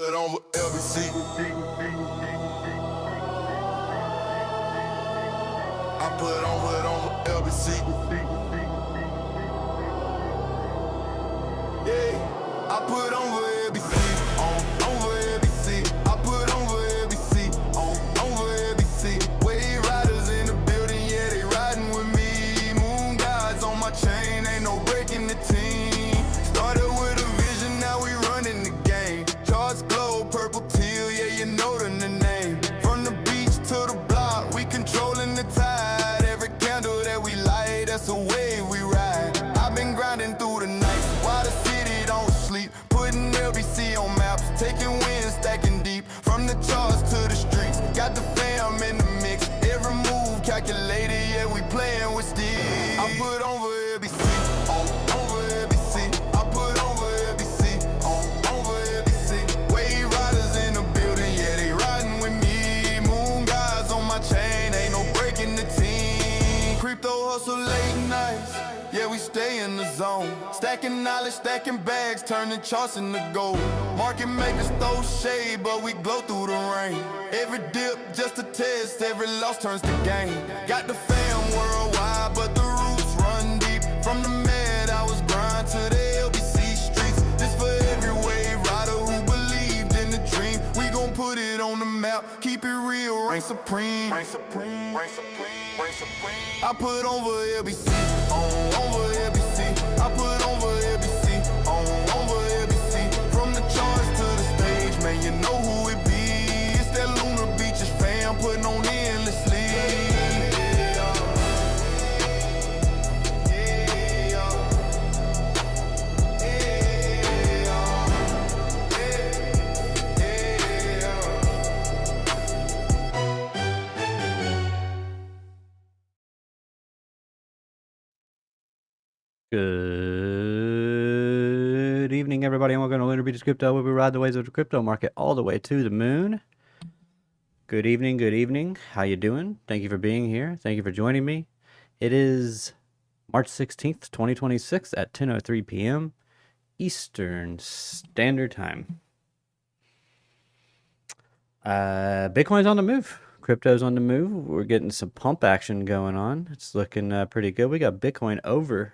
Put on LBC. I put on LBC. Yeah, I put on LBC. Over LBC. I put on LBC. Over LBC. Wave riders in the building, yeah, they riding with me. Moon gods on my chain, ain't no breaking the team. Started with a vision, now we running the game. Charts glow, purple teal, yeah, you know the name. From the beach to the block, we controlling the tide. Every candle that we light, that's a wave we ride. I've been grinding through the night, while the city don't sleep. Putting LBC on maps, taking wins, stacking deep. From the charts to the streets, got the fam in the mix. Every move calculated, yeah, we playing with steel. I put over LBC, over LBC. I put over LBC, over LBC. Wave riders in the building, yeah, they riding with me. Moon gods on my chain, ain't no breaking the team. Crypto hustle late nights, yeah, we stay in the zone. Stacking knowledge, stacking bags, turning charts into gold. Market makers throw shade, but we glow through the rain. Every dip just a test, every loss turns to gain. Got the fam worldwide, but the roots run deep. From the med, I was grind to the LBC streets. This for every wave rider who believed in the dream. We gon' put it on the map, keep it real, reign supreme. Reign supreme, reign supreme, reign supreme. I put over LBC, over LBC. I put over LBC, over LBC. From the charts to the stage, man, you know who it be. It's that Lunar Beaches fam putting on endlessly. Good evening, everybody, and welcome to Lunar Beaches Crypto, where we ride the waves of the crypto market all the way to the moon. Good evening, good evening. How you doing? Thank you for being here. Thank you for joining me. It is March 16th, 2026 at 10:03 p.m. Eastern Standard Time. Bitcoin's on the move. Crypto's on the move. We're getting some pump action going on. It's looking pretty good. We got Bitcoin over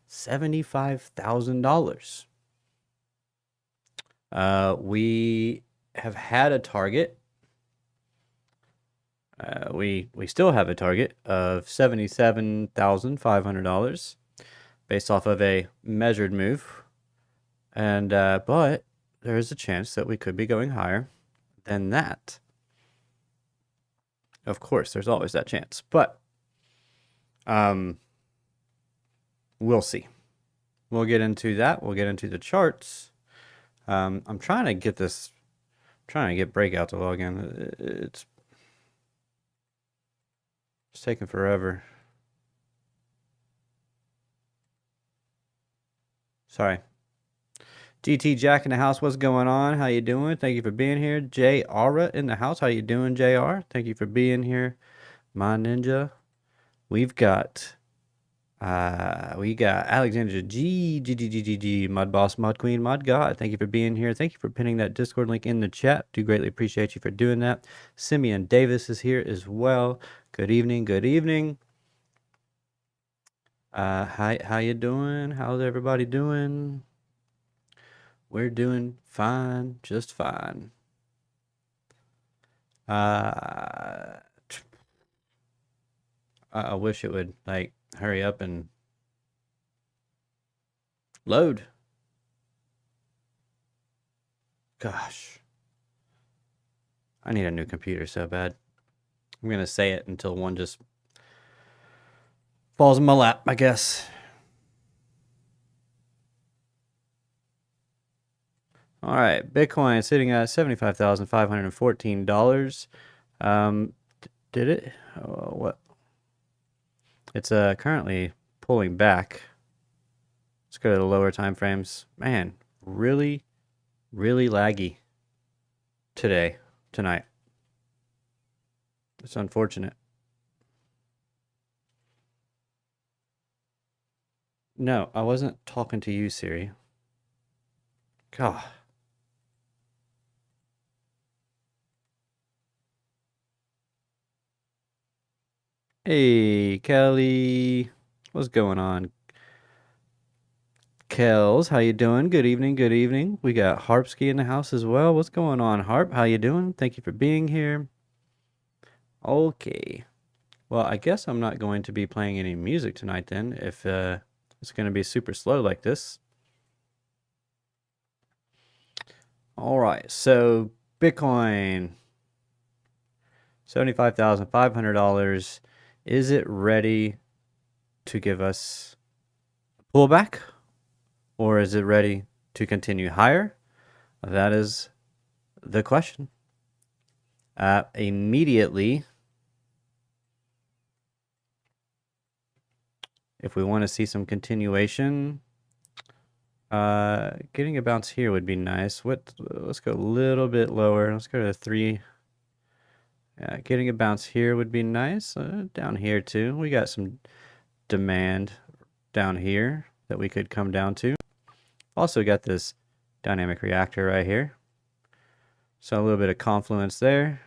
$75,000. We have had a target. We still have a target of $77,500 based off of a measured move, and but there is a chance that we could be going higher than that. Of course, there's always that chance, but we'll see. We'll get into that. We'll get into the charts. I'm trying to get Breakout to log in. It's taking forever. Sorry. GT Jack in the house. What's going on? How you doing? Thank you for being here. J Aura in the house. How you doing, JR? Thank you for being here, my ninja. We've got Alexandra G, Mud Boss, Mud Queen, Mud God. Thank you for being here. Thank you for pinning that Discord link in the chat. Do greatly appreciate you for doing that. Simeon Davis is here as well. Good evening. Good evening. How you doing? How's everybody doing? We're doing fine, just fine. I wish it would like hurry up and load. Gosh, I need a new computer so bad. I'm gonna say it until one just falls in my lap, I guess. All right, Bitcoin sitting at $75,514. Did it? What? It's currently pulling back. Let's go to the lower time frames. Man, really laggy tonight. It's unfortunate. No, I wasn't talking to you, Siri. God. Hey, Kelly. What's going on? Kels, how you doing? Good evening, good evening. We got Harpski in the house as well. What's going on, Harp? How you doing? Thank you for being here. Okay. Well, I guess I'm not going to be playing any music tonight then, if it's going to be super slow like this. All right, so Bitcoin, $75,500. Is it ready to give us a pullback, or is it ready to continue higher? That is the question. Immediately, if we want to see some continuation, getting a bounce here would be nice. Let's go a little bit lower. Let's go to 3. Getting a bounce here would be nice. Down here too. We got some demand down here that we could come down to. Also got this dynamic reactor right here. So a little bit of confluence there.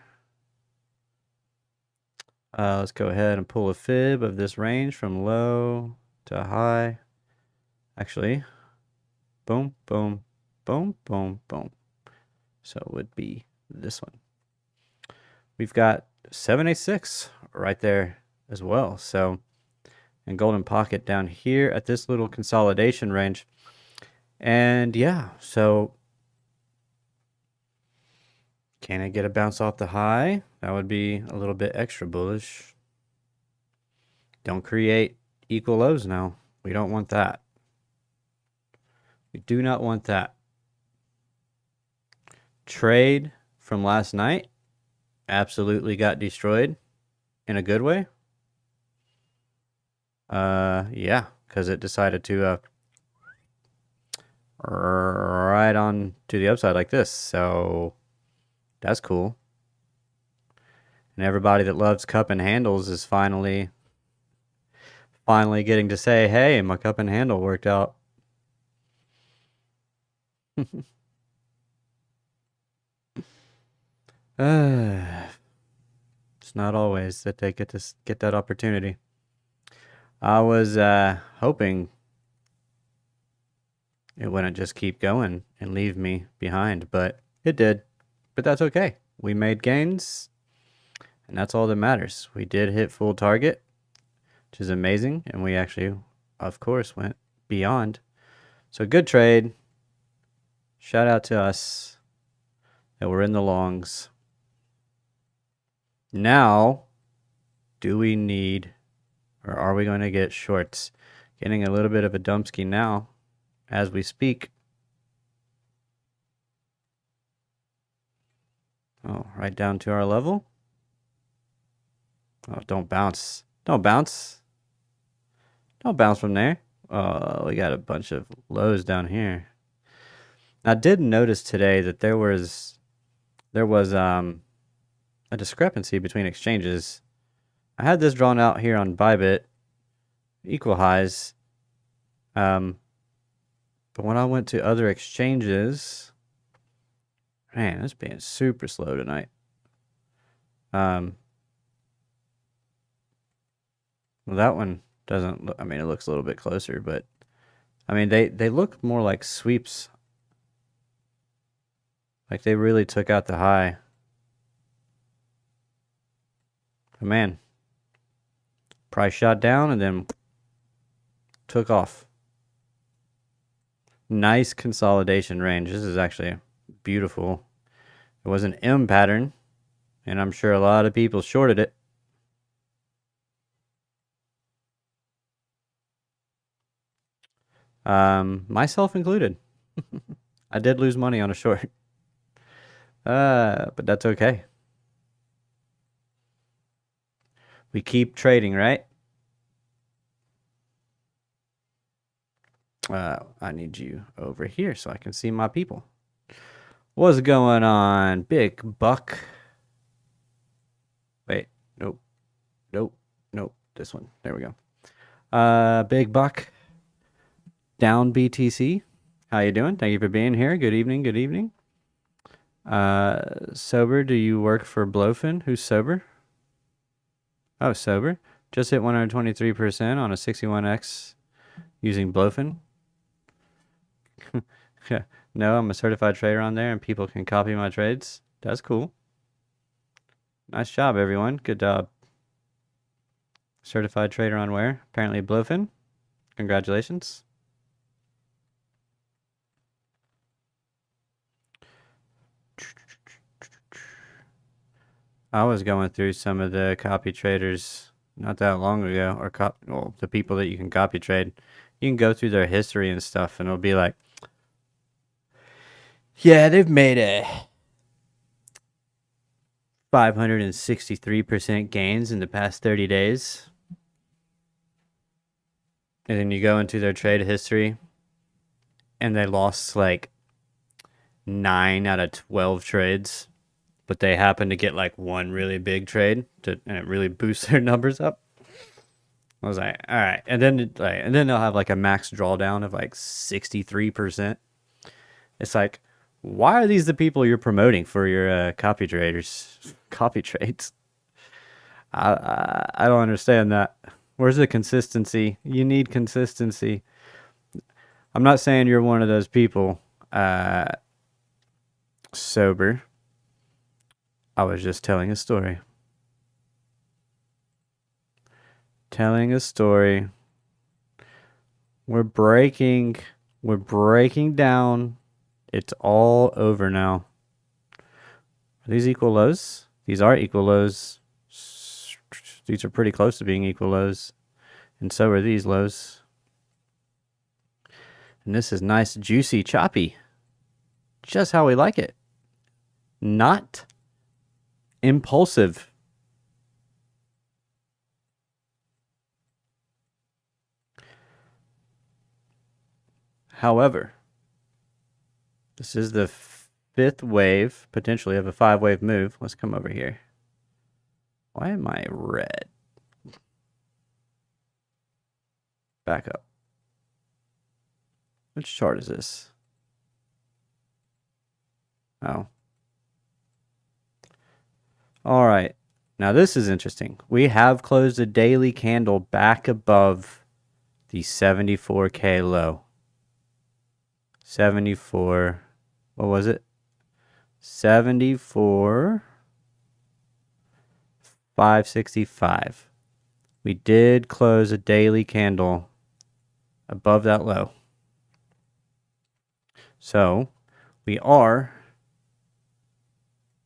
Let's go ahead and pull a fib of this range from low to high. Actually, boom, boom, boom, boom, boom. So it would be this one. We've got 786 right there as well. So, and golden pocket down here at this little consolidation range. And yeah, so can it get a bounce off the high? That would be a little bit extra bullish. Don't create equal lows now. We don't want that. We do not want that. Trade from last night absolutely got destroyed in a good way. Yeah, because it decided to right on to the upside like this. So that's cool. And everybody that loves cup and handles is finally getting to say, hey, my cup and handle worked out. It's not always that they get to get that opportunity. I was hoping it wouldn't just keep going and leave me behind, but it did. But that's okay. We made gains, and that's all that matters. We did hit full target, which is amazing, and we actually, of course, went beyond. So good trade. Shout out to us that we're in the longs. Now, do we need, or are we going to get shorts? Getting a little bit of a dumpski now as we speak. Oh, right down to our level. Oh, don't bounce. Don't bounce. Don't bounce from there. Oh, we got a bunch of lows down here. I did notice today that there was a discrepancy between exchanges. I had this drawn out here on Bybit, equal highs. But when I went to other exchanges, man, it's being super slow tonight. Well, that one doesn't look, I mean, it looks a little bit closer, but I mean, they look more like sweeps. Like they really took out the high. But man, price shot down and then took off. Nice consolidation range. This is actually beautiful. It was an M pattern, and I'm sure a lot of people shorted it. Myself included. I did lose money on a short. But that's okay. We keep trading, right? I need you over here so I can see my people. What's going on, big buck? Wait, nope, nope, nope. This one. There we go. Big buck. Down BTC. How you doing? Thank you for being here. Good evening. Good evening. Sober, do you work for Blowfin? Who's sober? Oh, sober. Just hit 123% on a 61x using Blofin. No, I'm a certified trader on there and people can copy my trades. That's cool. Nice job, everyone. Good job. Certified trader on where? Apparently Blofin. Congratulations. I was going through some of the copy traders not that long ago, or well, the people that you can copy trade. You can go through their history and stuff, and it'll be like, yeah, they've made a 563% gains in the past 30 days. And then you go into their trade history, and they lost like 9 out of 12 trades. But they happen to get like one really big trade and it really boosts their numbers up. I was like, all right. And then they'll have like a max drawdown of like 63%. It's like, why are these the people you're promoting for your copy traders, copy trades? I don't understand that. Where's the consistency? You need consistency. I'm not saying you're one of those people, sober. I was just telling a story. Telling a story. We're breaking down. It's all over now. Are these equal lows? These are equal lows. These are pretty close to being equal lows. And so are these lows. And this is nice, juicy, choppy. Just how we like it. Not impulsive. However, this is the 5th wave, potentially of a 5-wave move. Let's come over here. Why am I red? Back up. Which chart is this? Oh. All right. Now this is interesting. We have closed a daily candle back above the 74K low. 74. What was it? 74. 565. We did close a daily candle above that low. So we are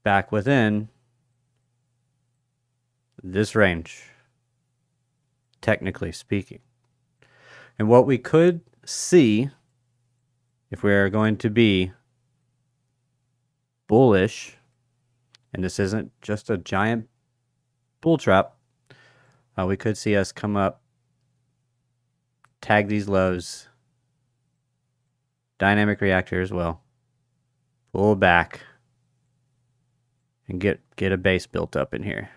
back within this range, technically speaking. And what we could see, if we are going to be bullish, and this isn't just a giant bull trap, we could see us come up, tag these lows, dynamic reactor as well, pull back, and get a base built up in here.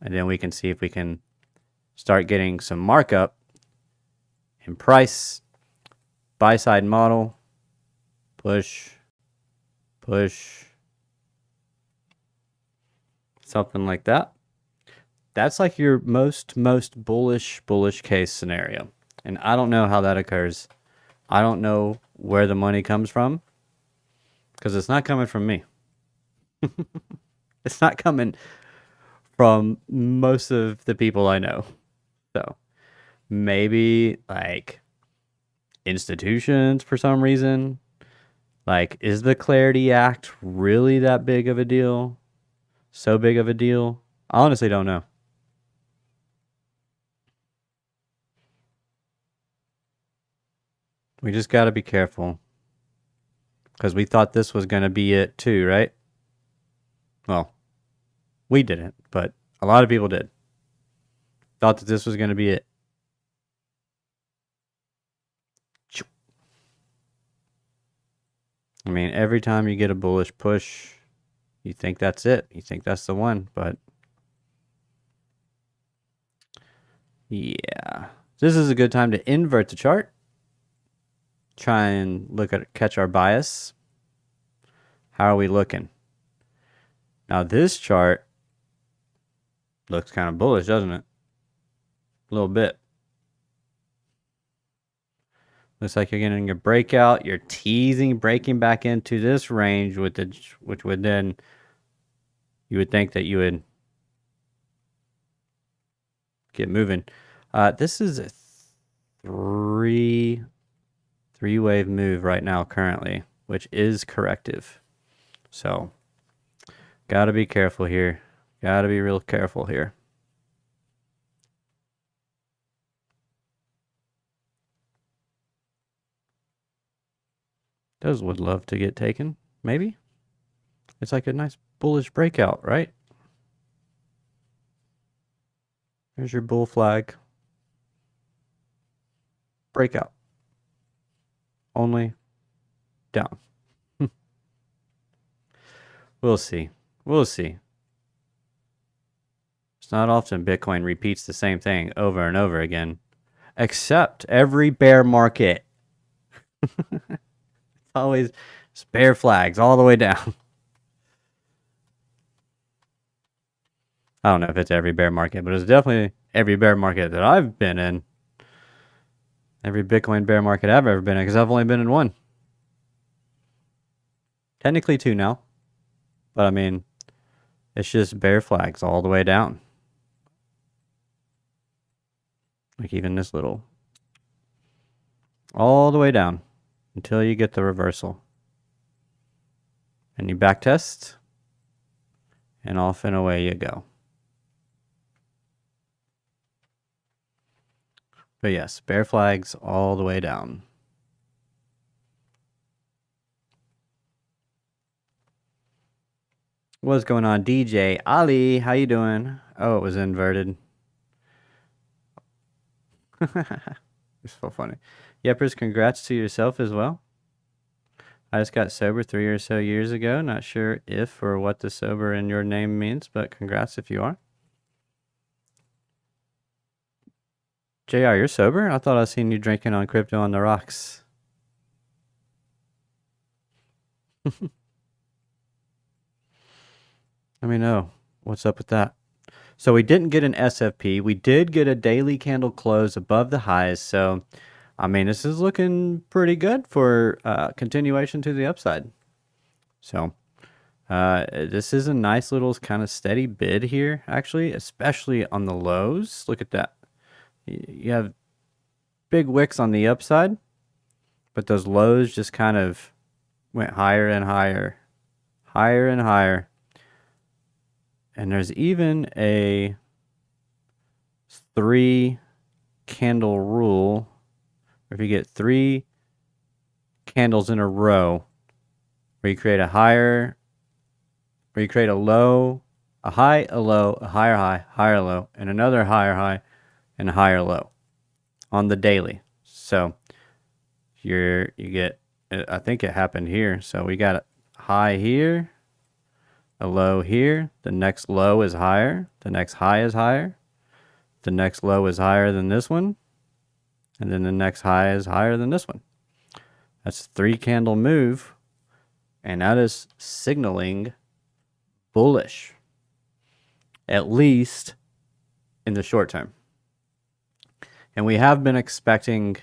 And then we can see if we can start getting some markup in price, buy side model, push, something like that. That's like your most bullish case scenario. And I don't know how that occurs. I don't know where the money comes from, because it's not coming from me. It's not coming from most of the people I know. So maybe like institutions for some reason. Like, is the Clarity Act really that big of a deal? So big of a deal? I honestly don't know. We just got to be careful, because we thought this was going to be it too, right? Well, we didn't, but a lot of people did. Thought that this was going to be it. I mean, every time you get a bullish push, you think that's it. You think that's the one, but yeah. This is a good time to invert the chart. Try and catch our bias. How are we looking? Now this chart looks kind of bullish, doesn't it? A little bit. Looks like you're getting a breakout. You're teasing, breaking back into this range with the, which would then, you would think that you would get moving. This is a three wave move right now currently, which is corrective. So gotta be careful here. Gotta be real careful here. Those would love to get taken, maybe. It's like a nice bullish breakout, right? There's your bull flag. Breakout. Only down. We'll see. We'll see. It's not often Bitcoin repeats the same thing over and over again, except every bear market. It's always bear flags all the way down. I don't know if it's every bear market, but it's definitely every bear market that I've been in. Every Bitcoin bear market I've ever been in, because I've only been in one. Technically two now. But I mean, it's just bear flags all the way down. Like even this little. All the way down until you get the reversal. And you back test. And off and away you go. But yes, bear flags all the way down. What's going on, DJ Ali? How you doing? Oh, it was inverted. It's so funny. Yepers, congrats to yourself as well. I just got sober 3 or so years ago. Not sure if or what the sober in your name means, but congrats if you are. JR, you're sober? I thought I seen you drinking on Crypto on the Rocks. Let me know what's up with that. So we didn't get an SFP. We did get a daily candle close above the highs. So, I mean, this is looking pretty good for continuation to the upside. So, this is a nice little kind of steady bid here, actually, especially on the lows. Look at that. You have big wicks on the upside, but those lows just kind of went higher and higher, higher and higher. And there's even a 3 candle rule. If you get 3 candles in a row, where you create a higher, where you create a low, a high, a low, a higher high, higher low, and another higher high, and a higher low on the daily. So you get, I think it happened here. So we got a high here, a low here, the next low is higher, the next high is higher, the next low is higher than this one, and then the next high is higher than this one. That's a 3 candle move, and that is signaling bullish, at least in the short term. And we have been expecting,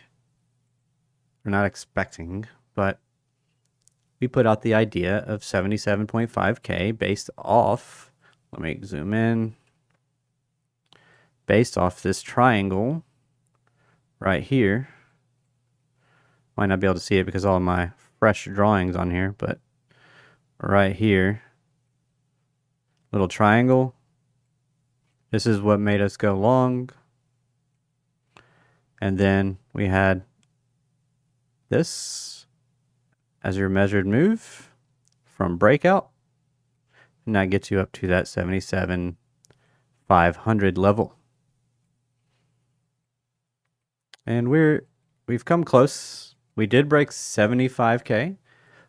or not expecting, but we put out the idea of 77.5K based off, let me zoom in, based off this triangle right here. Might not be able to see it because all of my fresh drawings on here, but right here, little triangle. This is what made us go long. And then we had this as your measured move from breakout. And that gets you up to that 77,500 level. And we've come close. We did break 75K.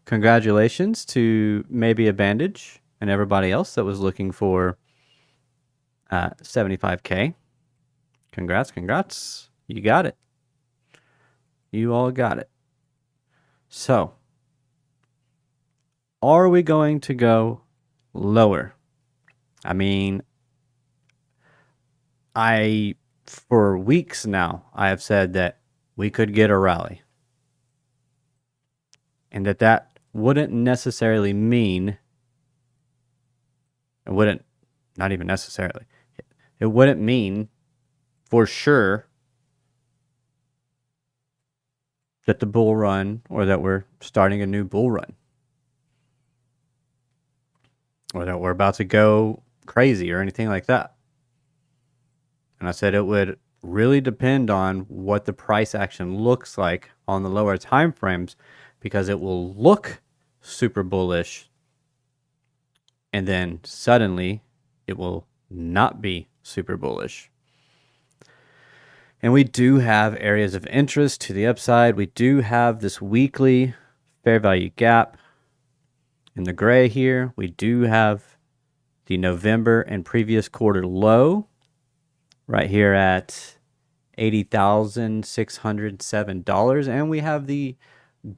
Congratulations to maybe a Bandage and everybody else that was looking for 75K. Congrats. You got it. You all got it. So, are we going to go lower? I mean, For weeks now, I have said that we could get a rally. And that wouldn't necessarily mean, it wouldn't, not even necessarily, it wouldn't mean for sure that the bull run, or that we're starting a new bull run, or that we're about to go crazy or anything like that. And I said it would really depend on what the price action looks like on the lower time frames, because it will look super bullish and then suddenly it will not be super bullish. And we do have areas of interest to the upside. We do have this weekly fair value gap in the gray here. We do have the November and previous quarter low right here at $80,607. And we have the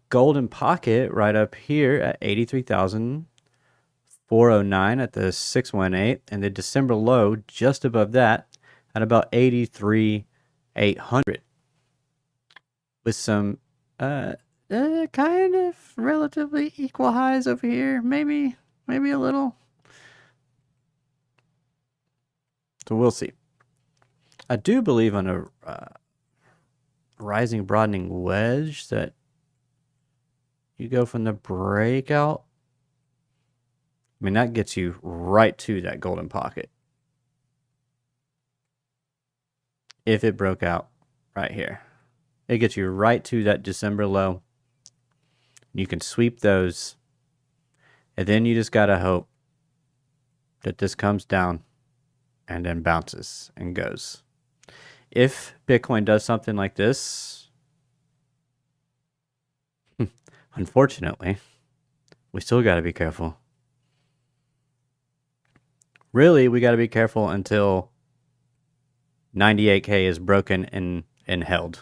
golden pocket right up here at 83,409 at the 618, and the December low just above that at about 83,800, with some kind of relatively equal highs over here, maybe a little. So we'll see. I do believe on a rising broadening wedge that you go from the breakout. I mean, that gets you right to that golden pocket. If it broke out right here, it gets you right to that December low. You can sweep those, and then you just got to hope that this comes down and then bounces and goes. If Bitcoin does something like this, unfortunately, we still got to be careful. Really, we got to be careful until 98K is broken and held,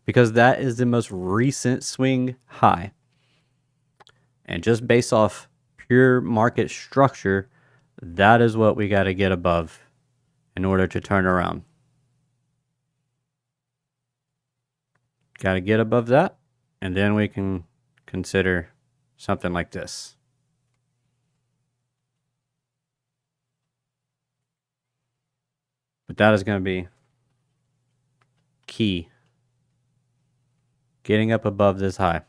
because that is the most recent swing high. And just based off pure market structure, that is what we got to get above in order to turn around. Got to get above that, and then we can consider something like this. But that is going to be key. Getting up above this high.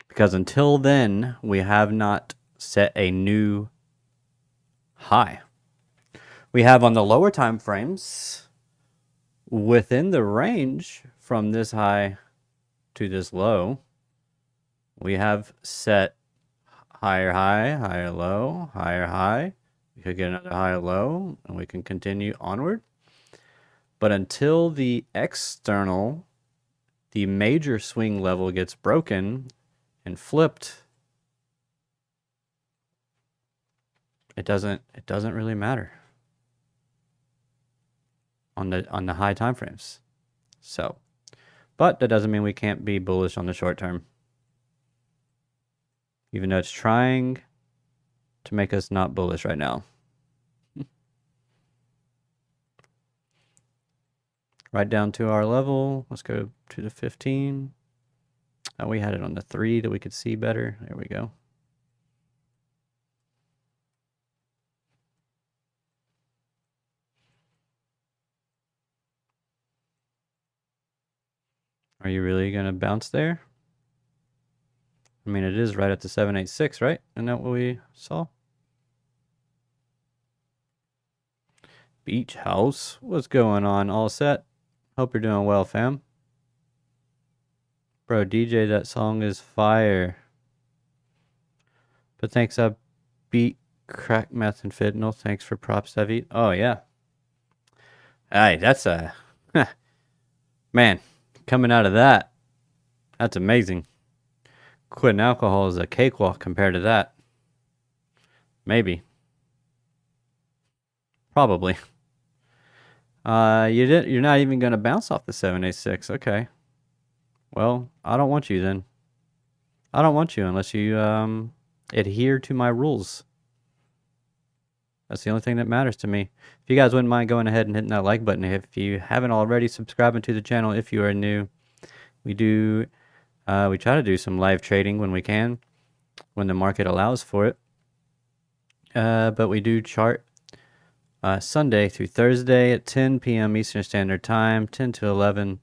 Because until then, we have not set a new high. We have on the lower time frames, within the range from this high to this low, we have set higher high, higher low, higher high. We could get another higher low, and we can continue onward. But until the external, the major swing level gets broken and flipped, it doesn't really matter on the high time frames. So, but that doesn't mean we can't be bullish on the short term, even though it's trying to make us not bullish right now. Right down to our level. Let's go to the 15. Oh, we had it on the 3 that we could see better. There we go. Are you really going to bounce there? I mean, it is right at the 786, right? Isn't that what we saw? Beach House. What's going on? All set? Hope you're doing well, fam. Bro, DJ, that song is fire. But thanks, beat crack meth and fentanyl. Thanks for props, David. Oh, yeah. Hey, that's a... Man, coming out of that, that's amazing. Quitting alcohol is a cakewalk compared to that. Maybe. Probably. You're not even going to bounce off the 786. Okay. Well, I don't want you then. I don't want you unless you adhere to my rules. That's the only thing that matters to me. If you guys wouldn't mind going ahead and hitting that like button, if you haven't already, subscribing to the channel if you are new. We try to do some live trading when we can, when the market allows for it. But we do chart Sunday through Thursday at 10 p.m. Eastern Standard Time, 10 to 11.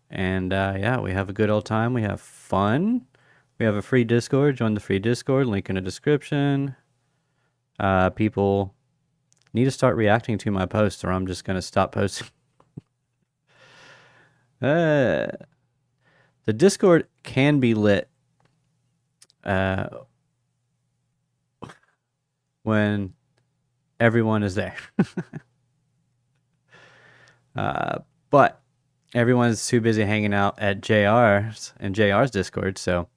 And yeah, we have a good old time. We have fun. We have a free Discord. Join the free Discord. Link in the description. People need to start reacting to my posts, or I'm just going to stop posting. The Discord can be lit when everyone is there. But everyone's too busy hanging out at JR's and JR's Discord, so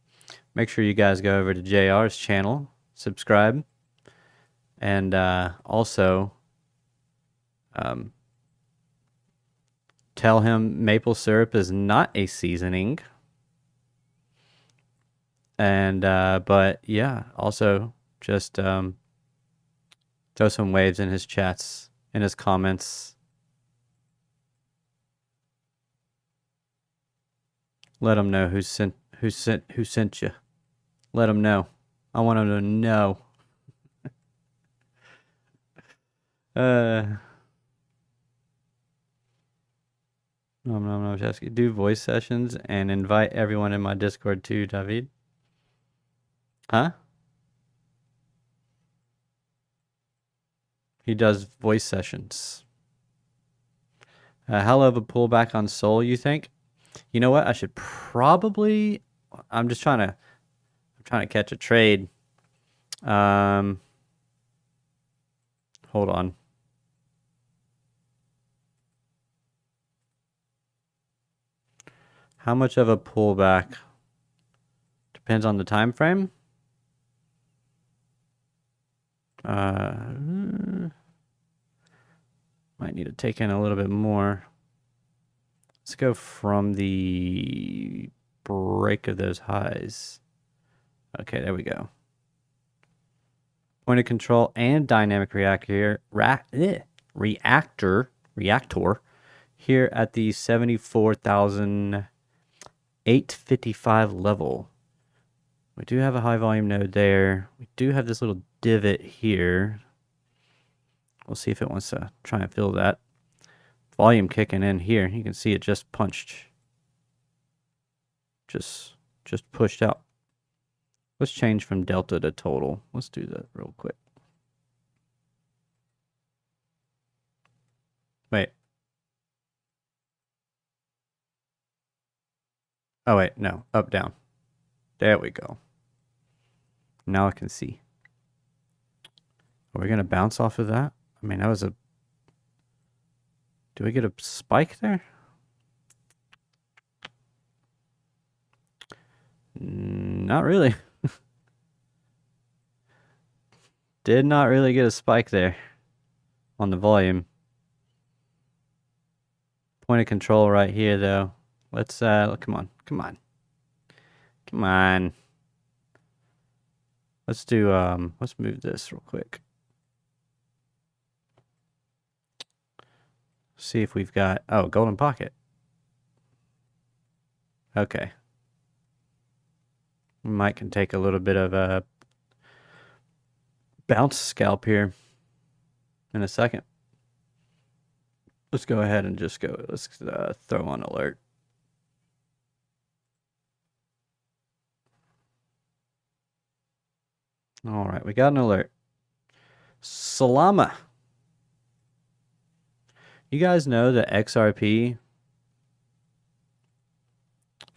make sure you guys go over to JR's channel, subscribe, and also tell him maple syrup is not a seasoning. And but yeah, also just throw some waves in his chats, in his comments. Let him know who sent you. Let him know. I want him to know. Do voice sessions and invite everyone in my Discord too, David. Huh? He does voice sessions. How low of a pullback on Sol, you think? You know what? I should probably. I'm trying to catch a trade. Hold on. How much of a pullback? Depends on the time frame. Might need to take in a little bit more. Let's go from the break of those highs. Okay, there we go. Point of control and dynamic reactor here at the 74,855 level. We do have a high volume node there. We do have this little divot here. We'll see if it wants to try and fill that. Volume kicking in here. You can see it just punched. Just pushed out. Let's change from delta to total. Let's do that real quick. Wait. Oh wait, no. Up, down. There we go. Now I can see. Are we going to bounce off of that? I mean, that was a... Do we get a spike there? Not really. Did not really get a spike there on the volume. Point of control right here, though. Let's, come on. Let's do, let's move this real quick. See if we've got, oh, golden pocket. Okay. We might can take a little bit of a bounce scalp here in a second. Let's go ahead and just go, let's throw on alert. All right, we got an alert. Salama. You guys know that XRP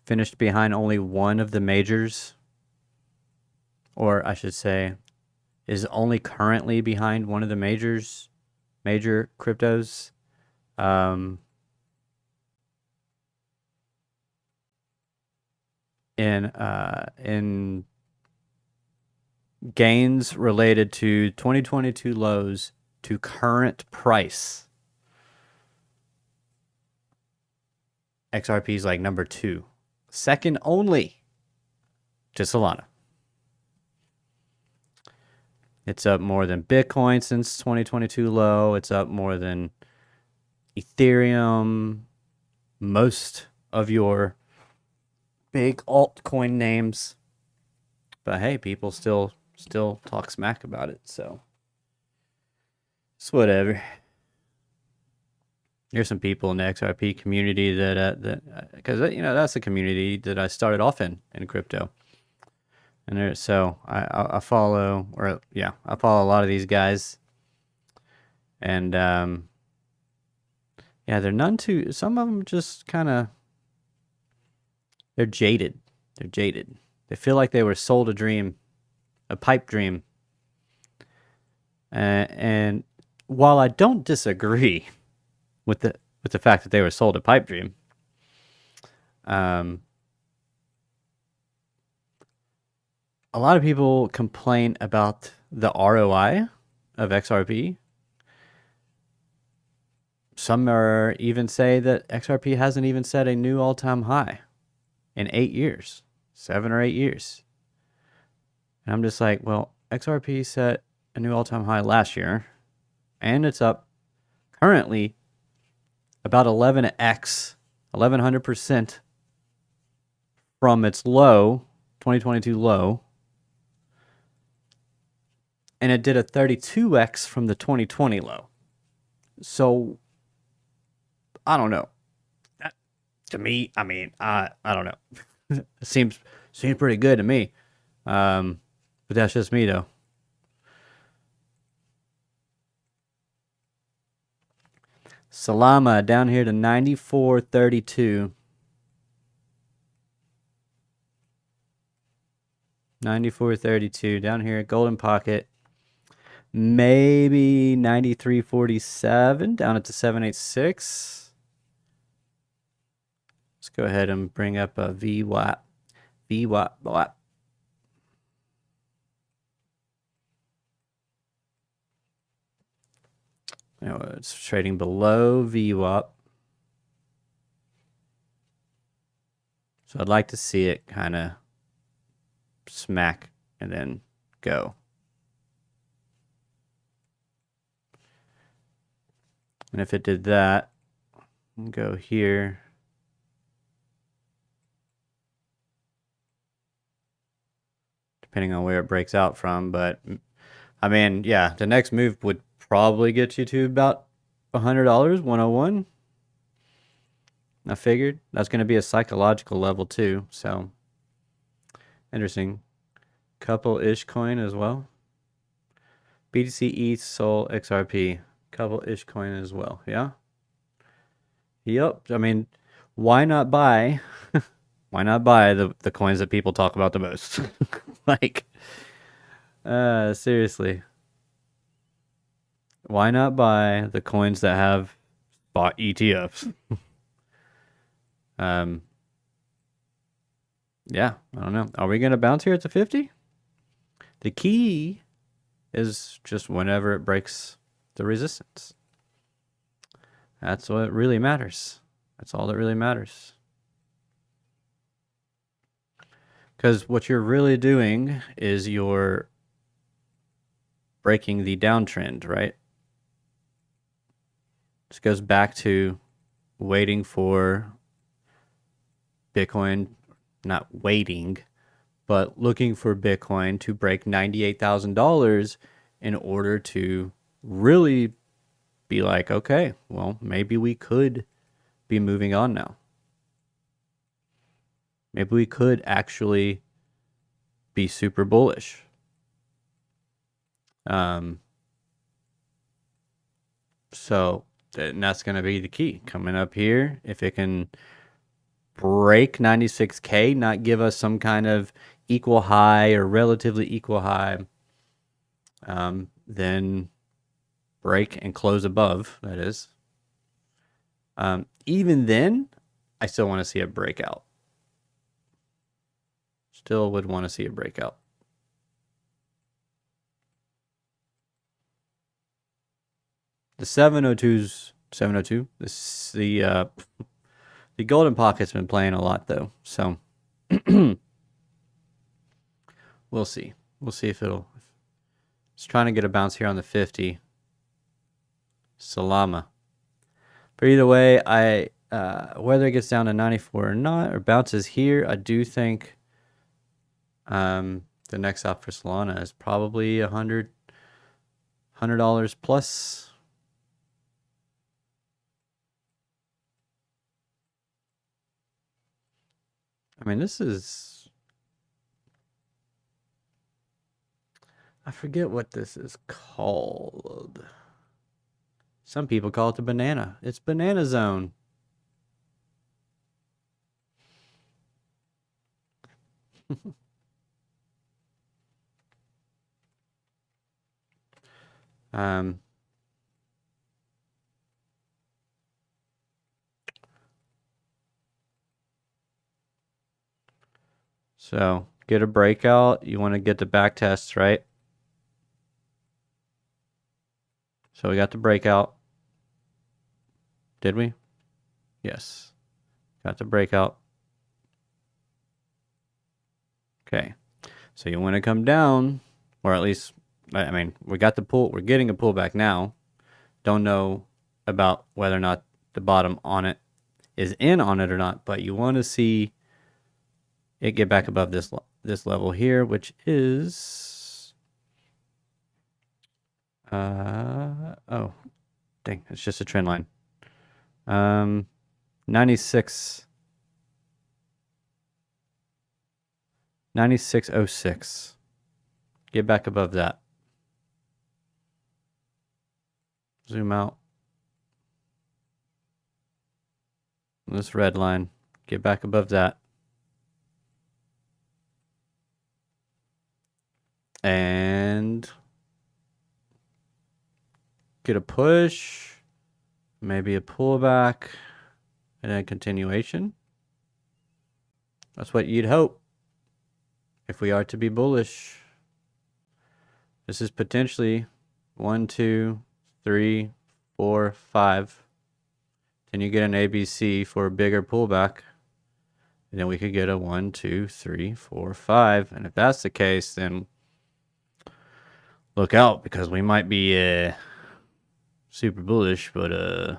finished behind only one of the majors, or I should say, is only currently behind one of the major cryptos. In gains related to 2022 lows to current price. XRP is like number 2. Second only to Solana. It's up more than Bitcoin since 2022 low. It's up more than Ethereum, most of your big altcoin names. But hey, people still talk smack about it, so it's whatever. There's some people in the XRP community that because that's the community that I started off in crypto, and so I follow I follow a lot of these guys, and they're none too. Some of them just kind of they're jaded. They're jaded. They feel like they were sold a dream, a pipe dream, and while I don't disagree with the fact that they were sold a pipe dream. A lot of people complain about the ROI of XRP. Some are even say that XRP hasn't even set a new all-time high in 8 years, 7 or 8 years. And I'm just like, well, XRP set a new all-time high last year, and it's up currently about 1100% from its low, 2022 low. And it did a 32x from the 2020 low. So, I don't know. That, to me, I mean, I don't know. It seems pretty good to me. But that's just me, though. Salama down here to 94.32. 94.32 down here at Golden Pocket. Maybe 93.47 down at the 786. Let's go ahead and bring up a VWAP. VWAP. It's trading below VWAP. So I'd like to see it kind of smack and then go. And if it did that, go here. Depending on where it breaks out from. But, I mean, yeah, the next move would probably get you to about $100, 101. I figured that's going to be a psychological level too. So, interesting. Couple-ish coin as well. BTC, ETH, Sol, XRP. Couple-ish coin as well. Yeah. Yep. I mean, why not buy? Why not buy the coins that people talk about the most? Like, seriously. Why not buy the coins that have bought ETFs? Yeah, I don't know. Are we going to bounce here at the 50? The key is just whenever it breaks the resistance. That's what really matters. That's all that really matters. Because what you're really doing is you're breaking the downtrend, right? This goes back to waiting for Bitcoin, not waiting, but looking for Bitcoin to break $98,000 in order to really be like, okay, well, maybe we could be moving on now. Maybe we could actually be super bullish. So, and that's going to be the key. Coming up here, if it can break 96K, not give us some kind of equal high or relatively equal high, then break and close above, that is. Even then, I still want to see a breakout. Still would want to see a breakout. The 702, the Golden Pocket's been playing a lot though. So We'll see. We'll see if it'll. It's trying to get a bounce here on the 50. Salama. But either way, whether it gets down to 94 or not, or bounces here, I do think the next stop for Solana is probably $100 plus. I mean, this is, I forget what this is called. Some people call it the banana. It's banana zone. So get a breakout. You want to get the back tests, right? So we got the breakout. Did we? Yes. Got the breakout. Okay. So you want to come down, or at least, I mean, we got the pull. We're getting a pullback now. Don't know about whether or not the bottom on it is in on it or not, but you want to see it get back above this level here, which is oh dang, it's just a trend line. 9606. Get back above that. Zoom out. This red line. Get back above that. And get a push, maybe a pullback, and a continuation. That's what you'd hope if we are to be bullish. This is potentially 1, 2, 3, 4, 5. Then you get an ABC for a bigger pullback. And then we could get a 1, 2, 3, 4, 5. And if that's the case, then look out, because we might be super bullish, but I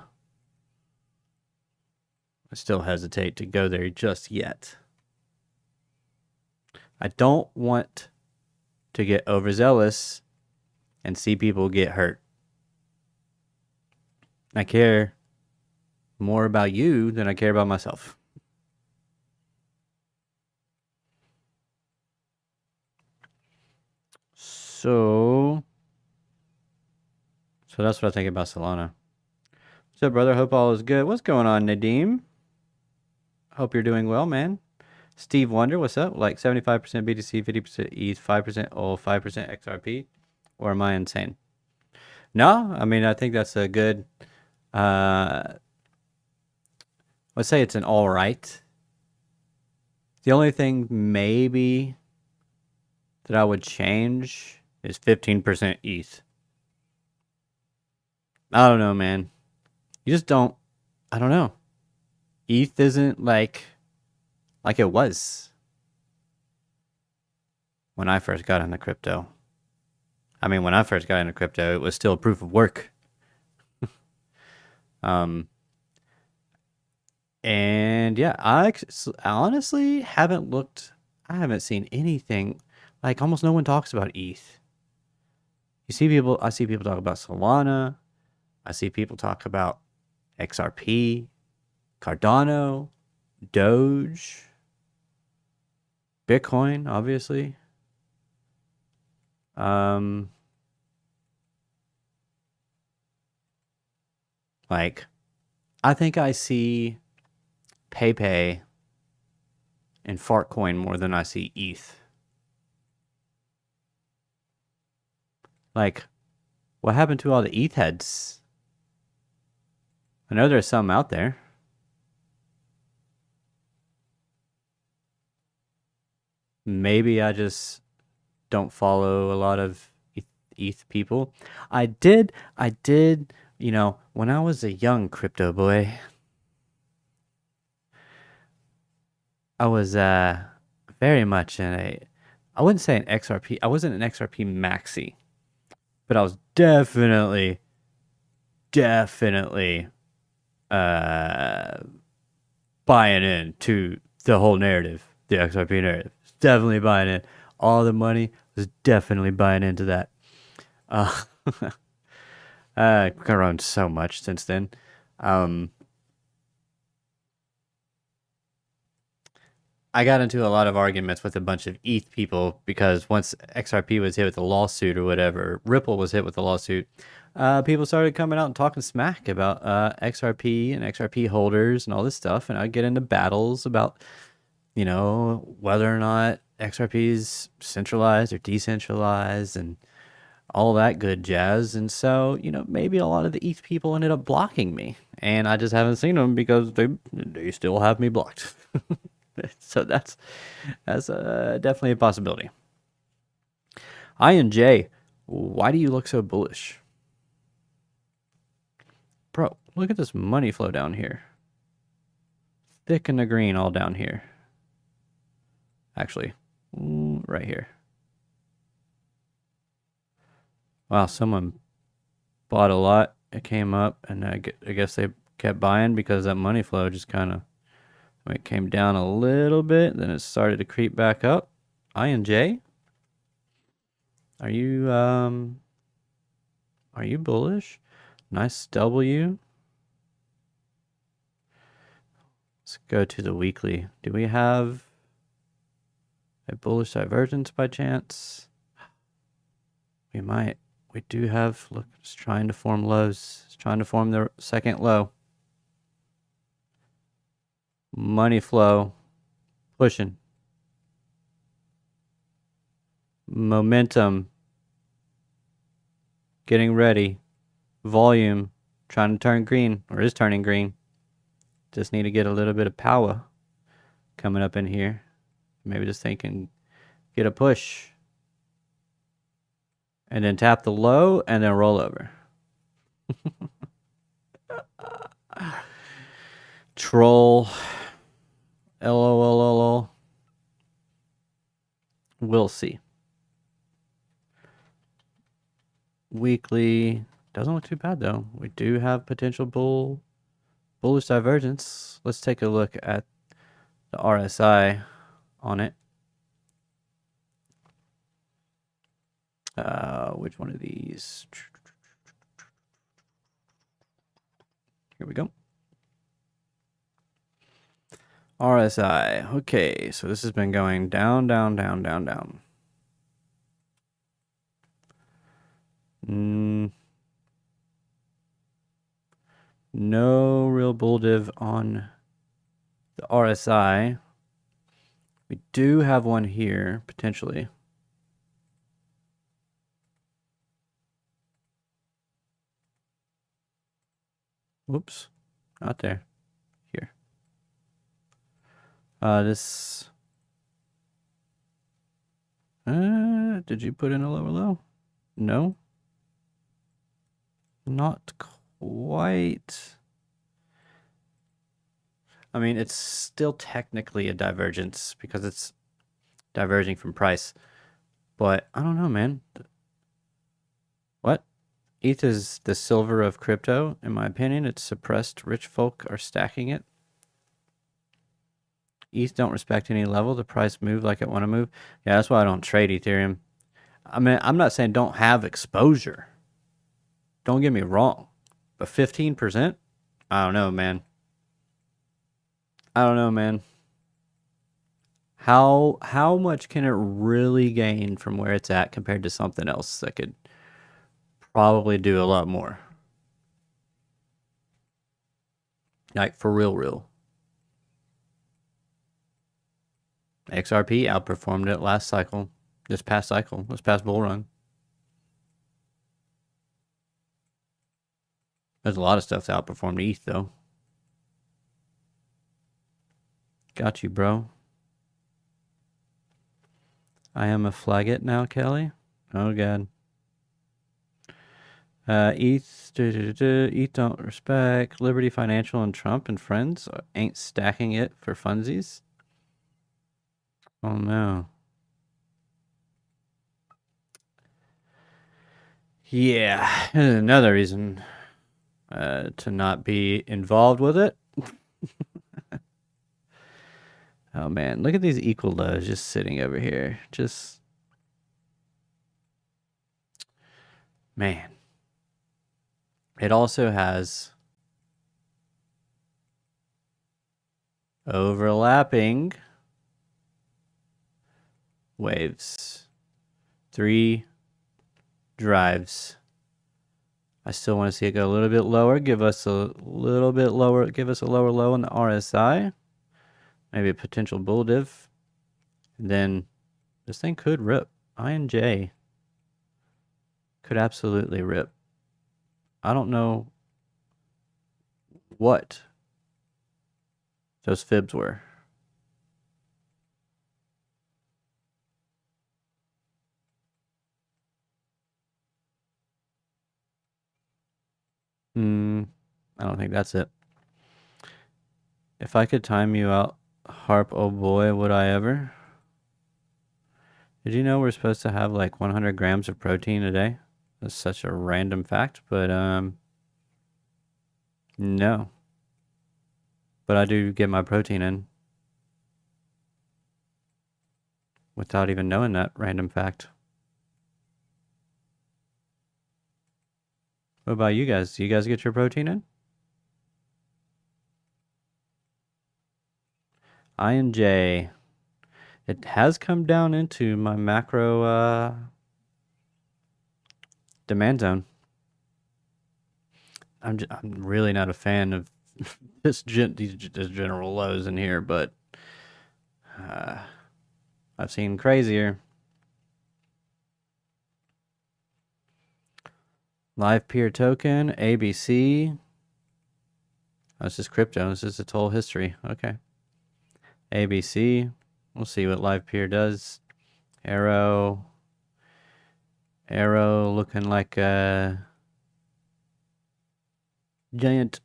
still hesitate to go there just yet. I don't want to get overzealous and see people get hurt. I care more about you than I care about myself. So that's what I think about Solana. What's up, brother? Hope all is good. What's going on, Nadeem? Hope you're doing well, man. Steve Wonder, what's up? Like 75% BTC, 50% ETH, 5% OL, 5% XRP? Or am I insane? No, I mean, I think that's a good, let's say it's an all right. The only thing maybe that I would change is 15% ETH. I don't know, man. You just don't, I don't know. ETH isn't like it was when I first got into crypto. I mean, when I first got into crypto, it was still proof of work. And yeah, I honestly haven't looked, I haven't seen anything, like almost no one talks about ETH. I see people talk about Solana. I see people talk about XRP, Cardano, Doge, Bitcoin, obviously. Like, I think I see PayPay and Fartcoin more than I see ETH. Like, what happened to all the ETH heads? I know there's some out there. Maybe I just don't follow a lot of ETH people. I did, you know, when I was a young crypto boy, I was very much in I wouldn't say an XRP. I wasn't an XRP maxi, but I was definitely uh, buying into the whole narrative, the XRP narrative. Definitely buying in. All the money was definitely buying into that. Grown so much since then. I got into a lot of arguments with a bunch of ETH people because once XRP was hit with a lawsuit or whatever, Ripple was hit with a lawsuit, people started coming out and talking smack about XRP and XRP holders and all this stuff. And I'd get into battles about, whether or not XRP is centralized or decentralized and all that good jazz. And so, maybe a lot of the ETH people ended up blocking me. And I just haven't seen them because they still have me blocked. So that's definitely a possibility. INJ, why do you look so bullish? Bro, look at this money flow down here. Thick in the green all down here. Actually, right here. Wow, someone bought a lot. It came up, and I guess they kept buying because that money flow just kind of... It came down a little bit, then it started to creep back up. INJ, are you bullish? Nice W. Let's go to the weekly. Do we have a bullish divergence by chance? We might. We do have, look, it's trying to form lows. It's trying to form the second low. Money flow, pushing. Momentum, getting ready. Volume, trying to turn green, or is turning green. Just need to get a little bit of power coming up in here. Maybe this thing can get a push. And then tap the low and then roll over. Troll. LOL. We'll see. Weekly doesn't look too bad though. We do have potential bullish divergence. Let's take a look at the RSI on it. Which one of these? Here we go. RSI. Okay, so this has been going down. No real bull div on the RSI. We do have one here, potentially. Whoops, not there. Here. This... did you put in a lower low? No. Not quite. I mean, it's still technically a divergence because it's diverging from price. But I don't know, man. What? ETH is the silver of crypto. In my opinion, it's suppressed. Rich folk are stacking it. ETH don't respect any level. The price move like it want to move. Yeah, that's why I don't trade Ethereum. I mean, I'm not saying don't have exposure. Don't get me wrong. But 15%? I don't know, man. How much can it really gain from where it's at compared to something else that could probably do a lot more? Like, for real. XRP outperformed it last cycle. This past bull run. There's a lot of stuff that outperformed ETH, though. Got you, bro. I am a flag it now, Kelly. Oh, God. ETH don't respect. Liberty Financial and Trump and friends ain't stacking it for funsies. Oh, no. Yeah, another reason to not be involved with it. Oh man, look at these equal lows just sitting over here. Just, man. It also has overlapping waves. 3 drives. I still want to see it go a little bit lower. Give us a little bit lower. Give us a lower low on the RSI. Maybe a potential bull div. And then this thing could rip. INJ could absolutely rip. I don't know what those fibs were. I don't think that's it. If I could time you out, Harp, oh boy, would I ever. Did you know we're supposed to have like 100 grams of protein a day? That's such a random fact, but no. But I do get my protein in without even knowing that random fact. What about you guys? Do you guys get your protein in? INJ. It has come down into my macro demand zone. I'm really not a fan of these general lows in here, but I've seen crazier. Live peer token, ABC. Oh, this is crypto. This is its whole history. Okay. ABC. We'll see what live peer does. Arrow looking like a giant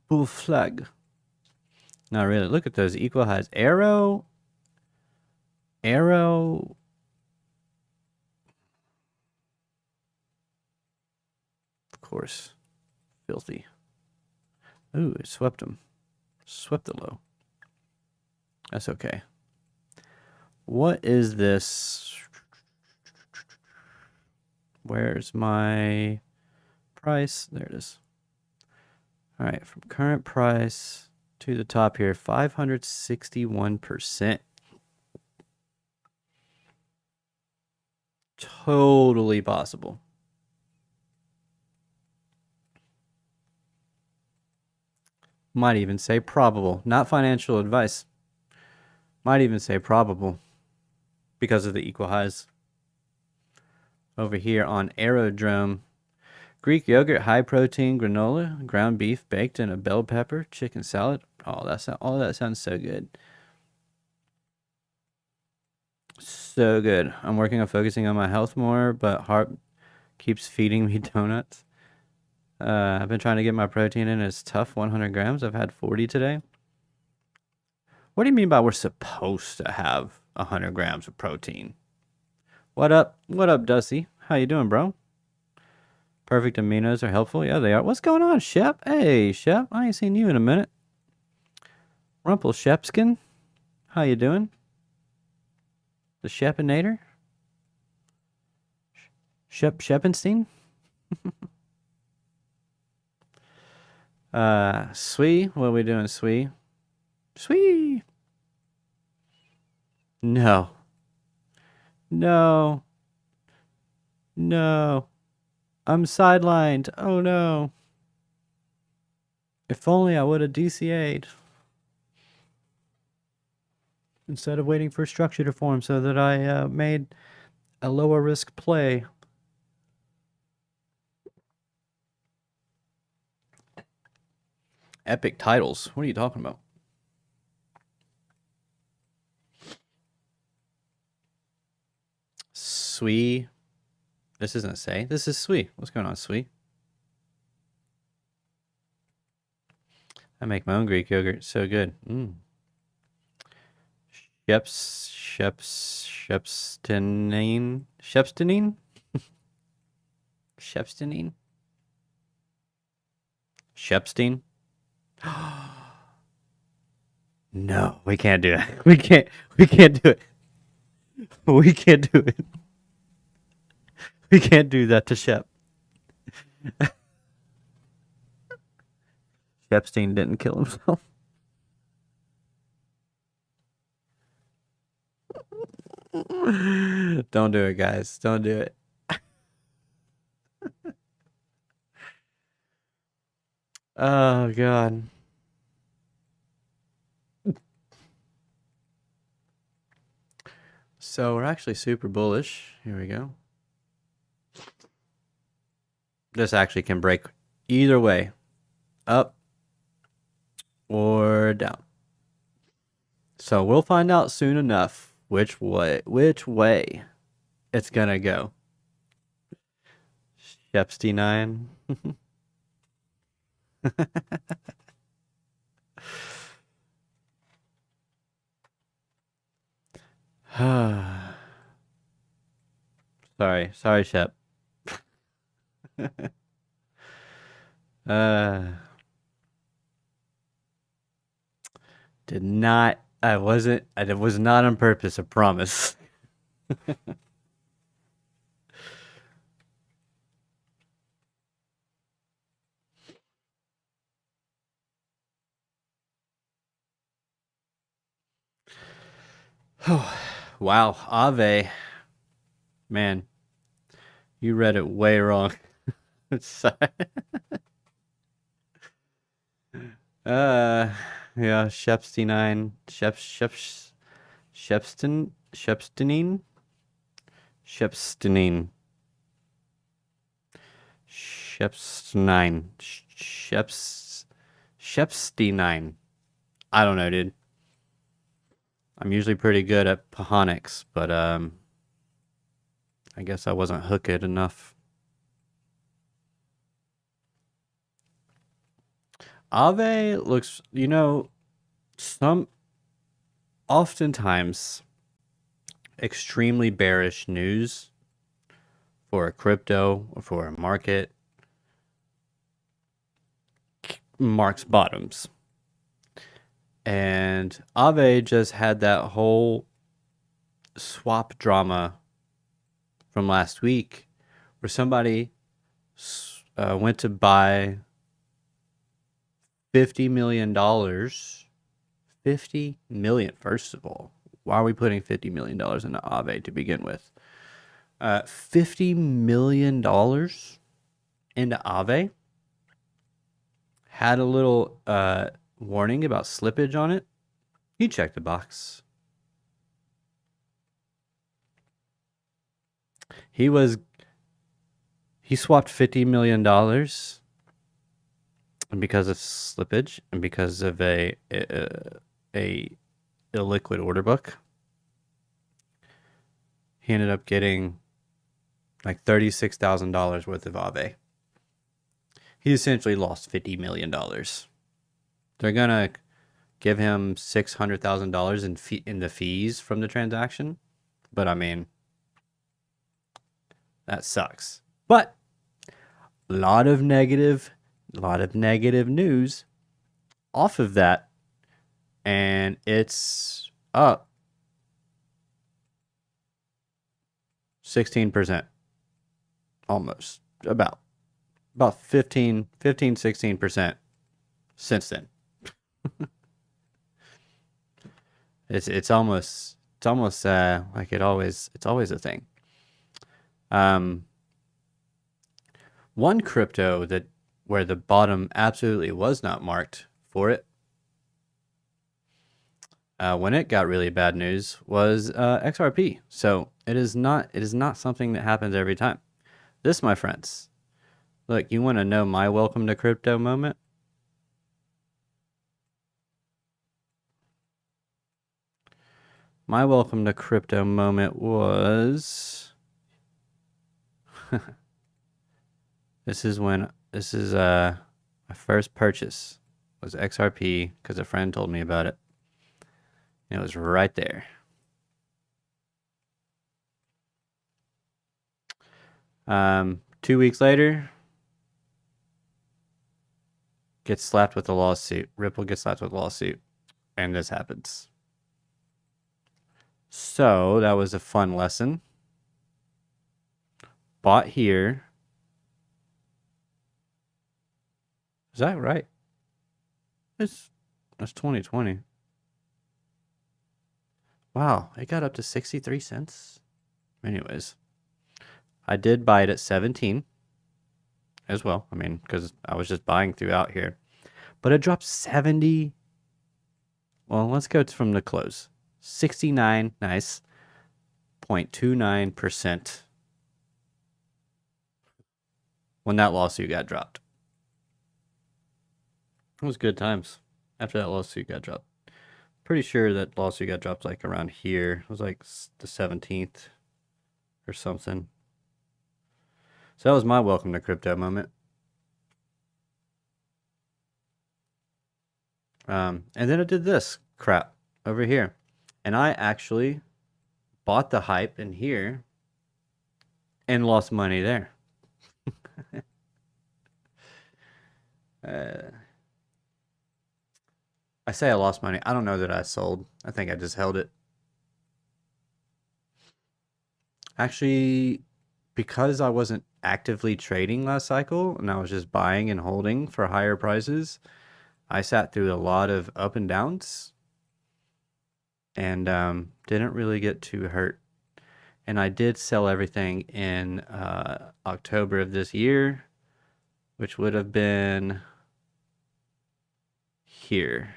bull flag. Not really. Look at those equal highs. Arrow. Of course. Filthy. Ooh, it swept him. Swept the low. That's okay. What is this? Where's my price? There it is. All right, from current price to the top here, 561%. Totally possible. Might even say probable. Not financial advice. Might even say probable because of the equal highs. Over here on Aerodrome, Greek yogurt, high protein granola, ground beef baked in a bell pepper, chicken salad. Oh, all that sounds so good. So good. I'm working on focusing on my health more, but Harp keeps feeding me donuts. I've been trying to get my protein in. It's tough. 100 grams. I've had 40 today. What do you mean by we're supposed to have 100 grams of protein? What up? What up, Dusty? How you doing, bro? Perfect aminos are helpful. Yeah, they are. What's going on, Shep? Hey, Shep. I ain't seen you in a minute. Rumple Shepskin. How you doing? The Shepinator? Sheppenstein? Swee. What are we doing, Swee? Swee. No. No. No. I'm sidelined. Oh no. If only I would have DCA'd. Instead of waiting for structure to form so that I made a lower risk play. Epic titles. What are you talking about? Swee. This isn't a say. This is Swee. What's going on, Swee? I make my own Greek yogurt. So good. Shepstinine? Shepstein? Shepstein? No, we can't do it. We can't do it. We can't do it. We can't do that to Shep. Shepstein didn't kill himself. Don't do it, guys. Don't do it. Oh, God. So we're actually super bullish. Here we go. This actually can break either way, up or down. So we'll find out soon enough which way it's gonna go. Shepstein. Sorry, Shep. Did not. I wasn't. It was not on purpose. I promise. Wow, Ave. Man, you read it way wrong. Sorry. Yeah, Shepstein, Shepstein, Shepstein, Shepstein, Shepstein. I don't know, dude. I'm usually pretty good at Pahonics, but I guess I wasn't hooked enough. Ave looks, oftentimes extremely bearish news for a crypto or for a market marks bottoms. And Ave just had that whole swap drama from last week where somebody went to buy $50 million. 50 million, first of all. Why are we putting $50 million into Aave to begin with? $50 million into Aave. Had a little warning about slippage on it. He checked the box. He swapped $50 million because of slippage and because of a illiquid order book. He ended up getting like $36,000 worth of Aave. He essentially lost $50 million. They're gonna give him $600,000 in the fees from the transaction, but I mean, that sucks. But a lot of negative news off of that, and it's up 16%, almost about 15, 16% since then. it's almost like it's always a thing. One crypto where the bottom absolutely was not marked for it when it got really bad news was XRP. So it is not something that happens every time. This, my friends, look, you want to know my welcome to crypto moment? My welcome to crypto moment was this is my first purchase was XRP because a friend told me about it. And it was right there. 2 weeks later, gets slapped with a lawsuit. Ripple gets slapped with a lawsuit. And this happens. So that was a fun lesson. Bought here. Is that right? That's 2020. Wow, it got up to 63 cents. Anyways, I did buy it at 17 as well. I mean, because I was just buying throughout here. But it dropped 70. Well, let's go from the close. 69, nice. 0.29% when that lawsuit got dropped. It was good times after that lawsuit got dropped. Pretty sure that lawsuit got dropped like around here. It was like the 17th or something. So that was my welcome to crypto moment. And then I did this crap over here. And I actually bought the hype in here and lost money there. I say I lost money. I don't know that I sold. I think I just held it. Actually, because I wasn't actively trading last cycle and I was just buying and holding for higher prices, I sat through a lot of up and downs and didn't really get too hurt. And I did sell everything in October of this year, which would have been here.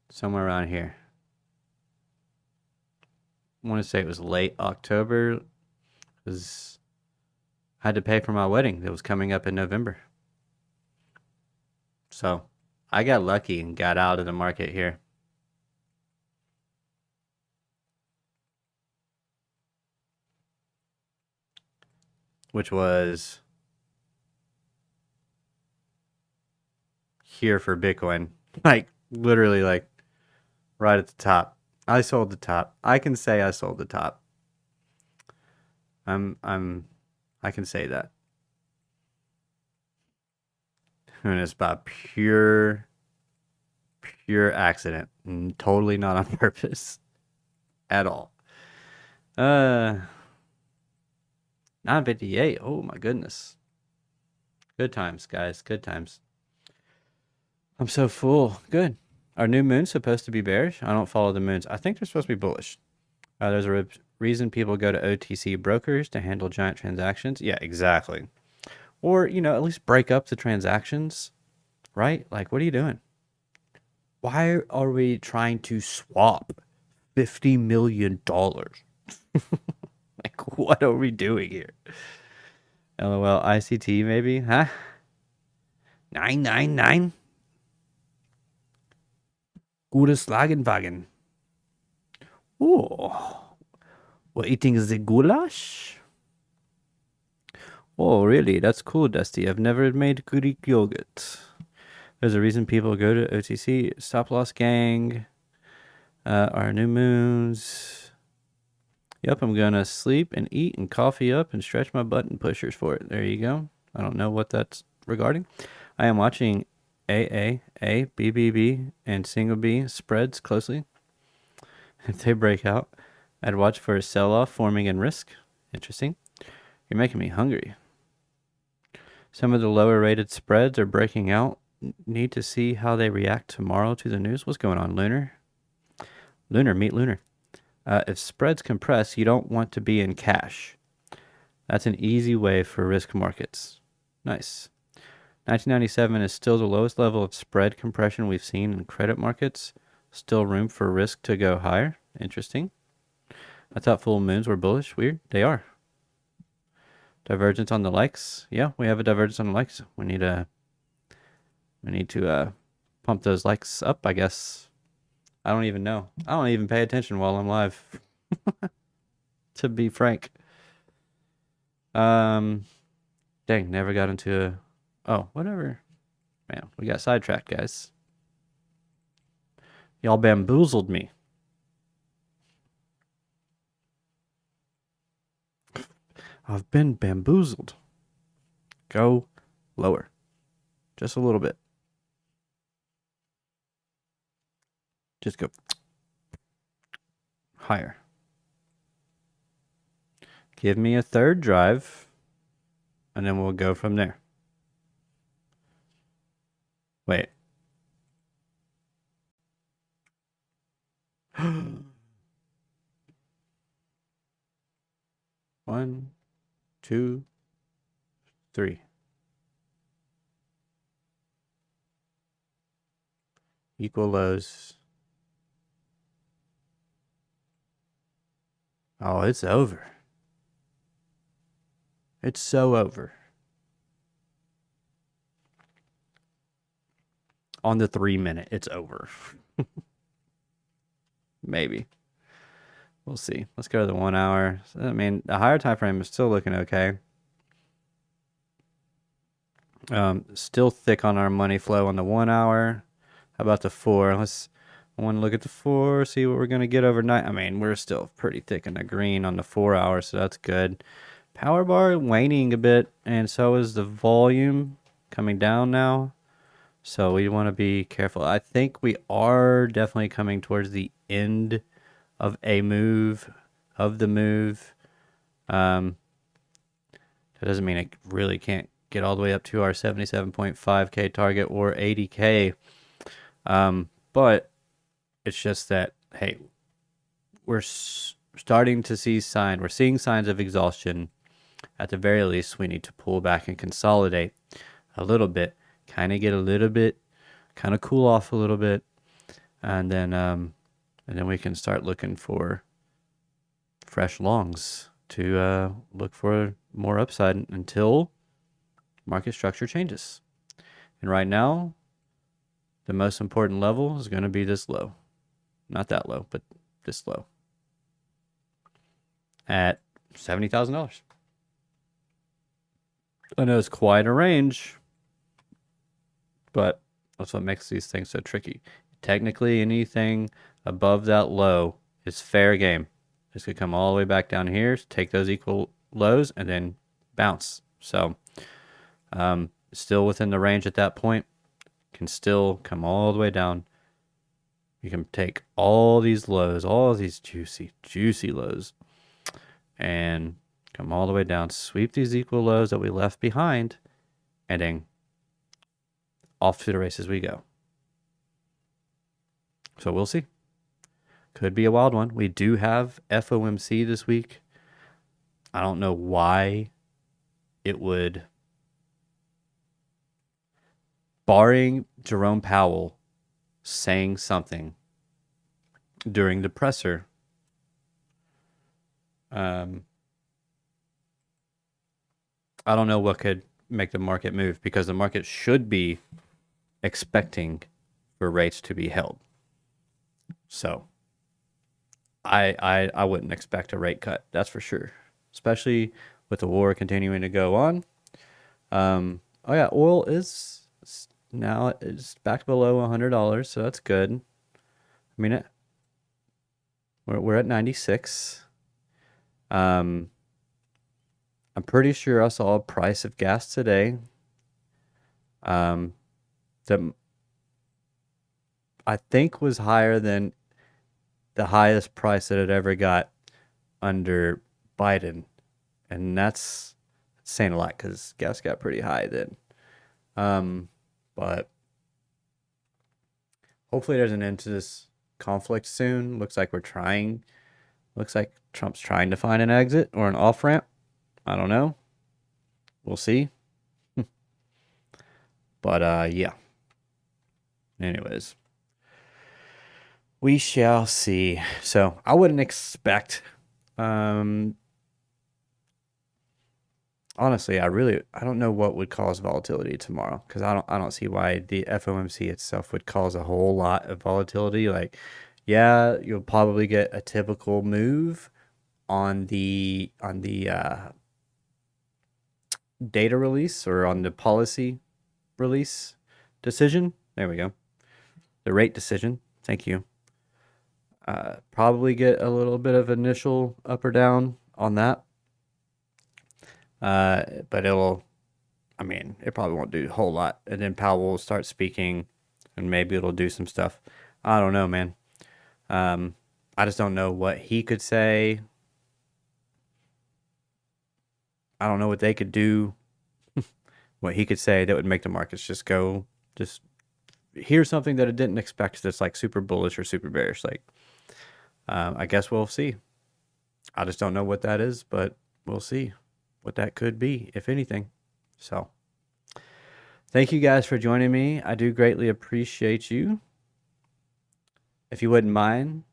Somewhere around here. I want to say it was late October because I had to pay for my wedding that was coming up in November. So I got lucky and got out of the market here. Which was here for Bitcoin. Like literally like right at the top. I sold the top. I can say I sold the top. I can say that. And it's by pure accident. And totally not on purpose. At all. 958. Oh my goodness. Good times, guys. Good times. I'm so full. Good. Are new moons supposed to be bearish? I don't follow the moons. I think they're supposed to be bullish. There's a reason people go to OTC brokers to handle giant transactions. Yeah, exactly. Or, at least break up the transactions, right? Like, what are you doing? Why are we trying to swap $50 million? Like, what are we doing here? LOL, ICT maybe? Huh? 999? Gutes Lagenwagen. Oh, we're eating the goulash? Oh, really? That's cool, Dusty. I've never made Greek yogurt. There's a reason people go to OTC. Stop loss gang. Our new moons. Yep, I'm going to sleep and eat and coffee up and stretch my button pushers for it. There you go. I don't know what that's regarding. I am watching AAA, BBB, and single B spreads closely. If they break out, I'd watch for a sell-off forming in risk. Interesting. You're making me hungry. Some of the lower rated spreads are breaking out. Need to see how they react tomorrow to the news. What's going on, Lunar? Lunar, meet Lunar. If spreads compress, you don't want to be in cash. That's an easy way for risk markets. Nice. 1997 is still the lowest level of spread compression we've seen in credit markets. Still room for risk to go higher. Interesting. I thought full moons were bullish. Weird. They are. Divergence on the likes. Yeah, we have a divergence on the likes. We need to pump those likes up, I guess. I don't even know. I don't even pay attention while I'm live. To be frank. Dang, never got into a... Oh, whatever. Man, we got sidetracked, guys. Y'all bamboozled me. I've been bamboozled. Go lower. Just a little bit. Just go higher. Give me a third drive, and then we'll go from there. Wait. One, two, three. Equal lows. Oh, it's over. It's so over. On the 3 minute, it's over. Maybe. We'll see. Let's go to the 1 hour. I mean, the higher time frame is still looking okay. Still thick on our money flow on the 1 hour. How about the 4? I want to look at the 4, see what we're going to get overnight. I mean, we're still pretty thick in the green on the 4 hour, so that's good. Power bar waning a bit, and so is the volume coming down now. So we want to be careful. I think we are definitely coming towards the end of a move, of the move. That doesn't mean it really can't get all the way up to our 77.5K target or 80K. But it's just that, hey, we're starting to see we're seeing signs of exhaustion. At the very least, we need to pull back and consolidate a little bit, kind of get a little bit, kind of cool off a little bit, and then we can start looking for fresh longs to look for more upside until market structure changes. And right now, the most important level is going to be this low. Not that low, but this low. At $70,000. I know it's quite a range, but that's what makes these things so tricky. Technically, anything above that low is fair game. This could come all the way back down here, take those equal lows, and then bounce. So, still within the range at that point. Can still come all the way down. You can take all these lows, all these juicy, juicy lows, and come all the way down, sweep these equal lows that we left behind, and then off to the races we go. So we'll see. Could be a wild one. We do have FOMC this week. I don't know why it would, barring Jerome Powell saying something during the presser, I don't know what could make the market move, because the market should be expecting for rates to be held. So I wouldn't expect a rate cut, that's for sure, especially with the war continuing to go on. Oh yeah, oil is now it's back below $100, so that's good. I mean, we're at 96. I'm pretty sure I saw a price of gas today that I think was higher than the highest price that it ever got under Biden. And that's saying a lot, because gas got pretty high then. But hopefully there's an end to this conflict soon. Looks like Trump's trying to find an exit or an off-ramp. I don't know. We'll see. But yeah. Anyways, we shall see. So I wouldn't expect, honestly, I don't know what would cause volatility tomorrow, because I don't see why the FOMC itself would cause a whole lot of volatility. Like, yeah, you'll probably get a typical move on the data release, or on the policy release decision. There we go. The rate decision. Thank you. Probably get a little bit of initial up or down on that. But it'll, I mean, it probably won't do a whole lot. And then Powell will start speaking, and maybe it'll do some stuff. I don't know, man. I just don't know what he could say. I don't know what they could do, what he could say that would make the markets just go, just hear something that it didn't expect that's like super bullish or super bearish. Like, I guess we'll see. I just don't know what that is, but we'll see what that could be, if anything. So, thank you guys for joining me. I do greatly appreciate you. If you wouldn't mind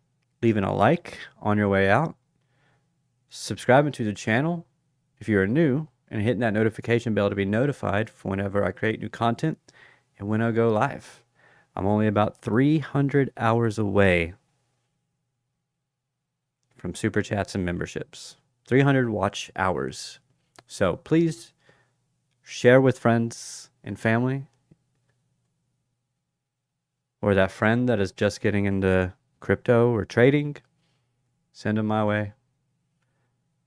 leaving a like on your way out, subscribing to the channel if you're new, and hitting that notification bell to be notified for whenever I create new content and when I go live. I'm only about 300 hours away from super chats and memberships. 300 watch hours. So please share with friends and family, or that friend that is just getting into crypto or trading. Send them my way.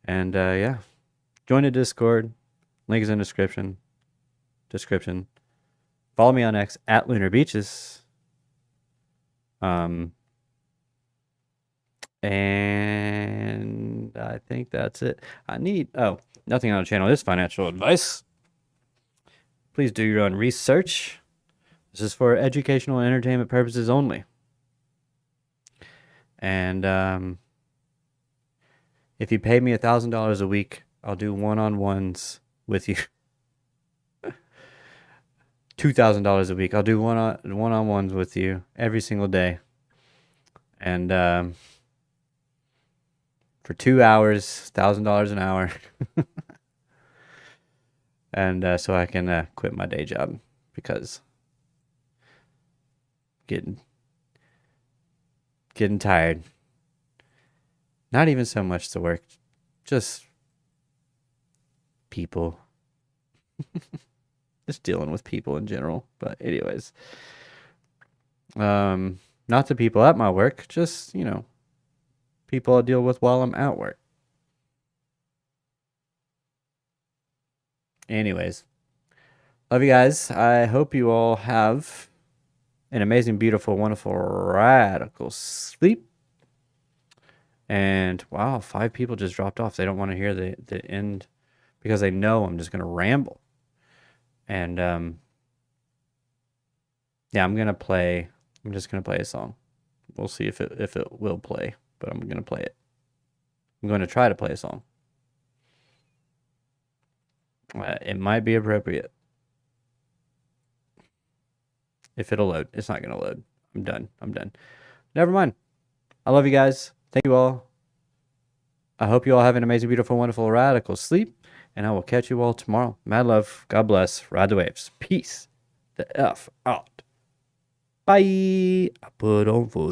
And yeah, join the Discord. Link is in the description. Follow me on X at Lunar Beaches. And I think that's it. Nothing on the channel is financial advice. Please do your own research. This is for educational and entertainment purposes only. And if you pay me $1,000 a week, I'll do one-on-ones with you. $2,000 a week. I'll do one-on-ones with you every single day. And for 2 hours, $1,000 an hour. And so I can quit my day job, because getting tired. Not even so much the work, just people. Just dealing with people in general. But anyways, not the people at my work, just, people I deal with while I'm at work. Anyways, love you guys. I hope you all have an amazing, beautiful, wonderful, radical sleep. And wow, 5 people just dropped off. They don't want to hear the end, because they know I'm just going to ramble. And yeah, I'm just going to play a song. We'll see if it will play, but I'm going to play it. I'm going to try to play a song. It might be appropriate. If it'll load. It's not going to load. I'm done. Never mind. I love you guys. Thank you all. I hope you all have an amazing, beautiful, wonderful, radical sleep. And I will catch you all tomorrow. Mad love. God bless. Ride the waves. Peace. The F out. Bye. I put on for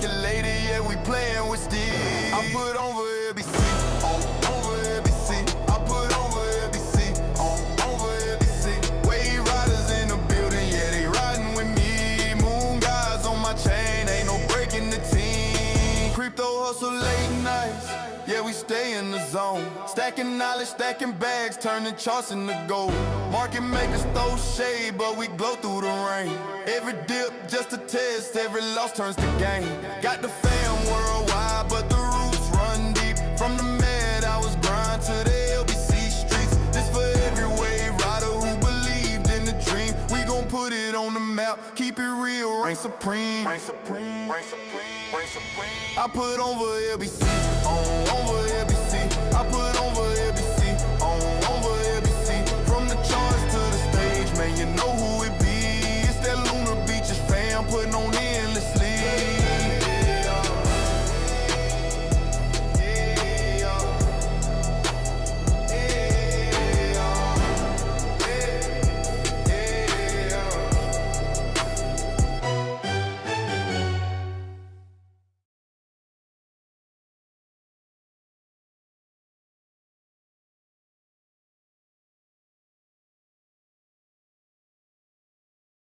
calculated, yeah, we playing with steel. I put over LBC, over LBC. I put over LBC, over LBC. Wave riders in the building, yeah, they riding with me. Moon guys on my chain, ain't no breaking the team. Crypto hustle late nights, yeah, we stay in the zone. Stacking knowledge, stacking bags, turning charts into gold. Market makers throw shade, but we glow through the rain. Every dip just a test, every loss turns to gain. Got the fam worldwide, but the roots run deep. From the med, I was grind to the LBC streets. This for every wave rider who believed in the dream. We gon' put it on the map, keep keep it real, reign supreme. Reign supreme, reign supreme, reign supreme. I put over LBC, on over LBC. I put over LBC.